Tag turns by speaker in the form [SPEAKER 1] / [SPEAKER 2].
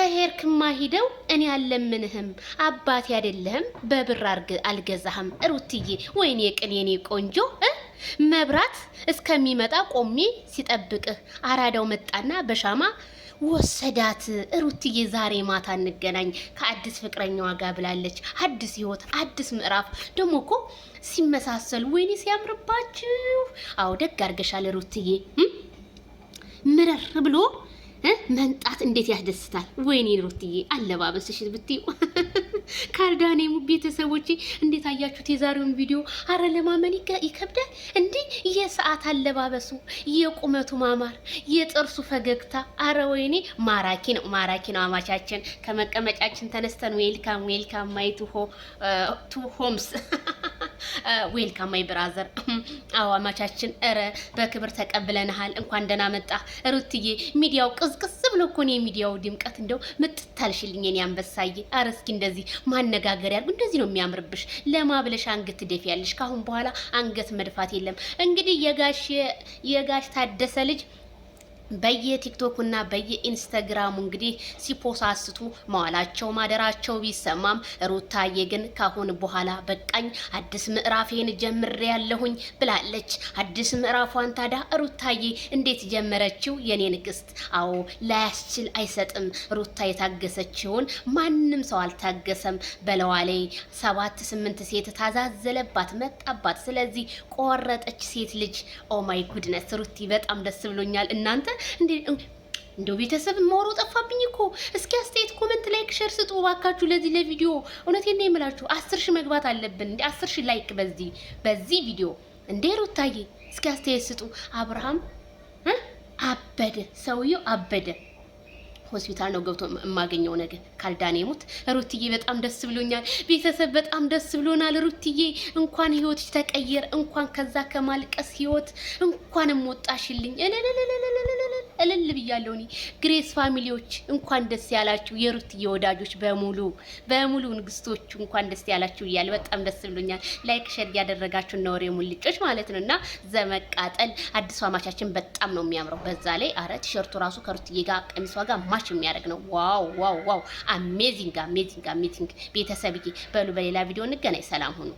[SPEAKER 1] ከሄርክማ ሂደው እኔ አልለምንህም አባቴ አይደለህም በብር አልገዛህም ሩትዬ ወይኔ ቅኔኔ ቆንጆ መብራት እስከሚመጣ ቆሜ ሲጠብቅህ አራዳው መጣና በሻማ ወሰዳት። ሩትዬ ዛሬ ማታ እንገናኝ ከአዲስ ፍቅረኛዋ ጋር ብላለች። አዲስ ህይወት አዲስ ምዕራፍ ደግሞ እኮ ሲመሳሰሉ ወይኔ ሲያምርባችሁ። አዎ ደግ አድርገሻል ሩትዬ። ምረር ብሎ መንጣት እንዴት ያስደስታል። ወይኔ ሩትዬ አለባበስሽ ብትዩ ካርዳኔሙ ቤተሰቦቼ እንዴት አያችሁት የዛሬውን ቪዲዮ? አረ ለማመን ይከብዳል። እንዴ የሰዓት አለባበሱ፣ የቁመቱ ማማር፣ የጥርሱ ፈገግታ፣ አረ ወይኔ ማራኪ ነው አማቻችን። ከመቀመጫችን ተነስተን ዌልካም ማይ ቱ ሆምስ ዌልካም ማይ ብራዘር። አዎ አማቻችን እረ በክብር ተቀብለናል። እንኳን ደህና መጣ ሩትዬ። ሚዲያው ቅዝቅዝ ብሎ እኮ ነው የሚዲያው ድምቀት። እንደው ምትታልሽልኝ የኔ አንበሳዬ። አረ እስኪ እንደዚህ ማነጋገሪያ አድርጉ። እንደዚህ ነው የሚያምርብሽ። ለማብለሽ አንገት ትደፊያለሽ። ካሁን በኋላ አንገት መድፋት የለም። እንግዲህ የጋሽ ታደሰ ልጅ በየቲክቶክና በየኢንስታግራሙ እንግዲህ ሲፖሳስቱ መዋላቸው ማደራቸው ቢሰማም ሩታዬ ግን ካሁን በኋላ በቃኝ አዲስ ምዕራፌን ጀምሬያለሁኝ ብላለች። አዲስ ምዕራፏን ታዲያ ሩታዬ እንዴት ጀመረችው? የኔ ንግስት፣ አዎ ላያስችል አይሰጥም። ሩታ የታገሰችውን ማንም ሰው አልታገሰም። በለዋ ላይ 7-8 ሴት ታዛዘለባት መጣባት። ስለዚህ ቆረጠች ሴት ልጅ። ኦ ማይ ጉድነስ ሩቲ በጣም ደስ ብሎኛል እናንተ እንደው ቤተሰብ ሞሮ ጠፋብኝ እኮ። እስኪ አስተያየት ኮሜንት፣ ላይክ፣ ሼር ስጡ ባካችሁ ለዚህ ለቪዲዮ። እውነቴን ነው የምላችሁ 10,000 መግባት አለብን እንዴ 10,000 ላይክ በዚህ ቪዲዮ እንዴ ሩታዬ እስኪ አስተያየት ስጡ። አብርሃም አበደ፣ ሰውየው አበደ። ሆስፒታል ነው ገብቶ የማገኘው ነገር ካልዳኔ ሙት። ሩትዬ በጣም ደስ ብሎኛል። ቤተሰብ በጣም ደስ ብሎናል። ሩትዬ እንኳን ህይወትሽ ተቀየረ፣ እንኳን ከዛ ከማልቀስ ህይወት እንኳንም ወጣሽልኝ። እልል ብያለሁ እኔ። ግሬስ ፋሚሊዎች እንኳን ደስ ያላችሁ። የሩትዬ ወዳጆች በሙሉ ንግስቶቹ እንኳን ደስ ያላችሁ እያለ በጣም ደስ ብሎኛል። ላይክ ሼር ያደረጋችሁ ነው ወሬ ሙልጮች ማለት ነውና ዘመቃጠል አዲሷ አማቻችን በጣም ነው የሚያምረው። በዛ ላይ አረ ቲሸርቱ ራሱ ከሩትዬ ጋር ቀሚሷ ጋር ማች የሚያደርግ ነው። ዋው አሜዚንግ ቤተሰብዬ። በሉ በሌላ ቪዲዮ እንገናኝ። ሰላም ሁኑ።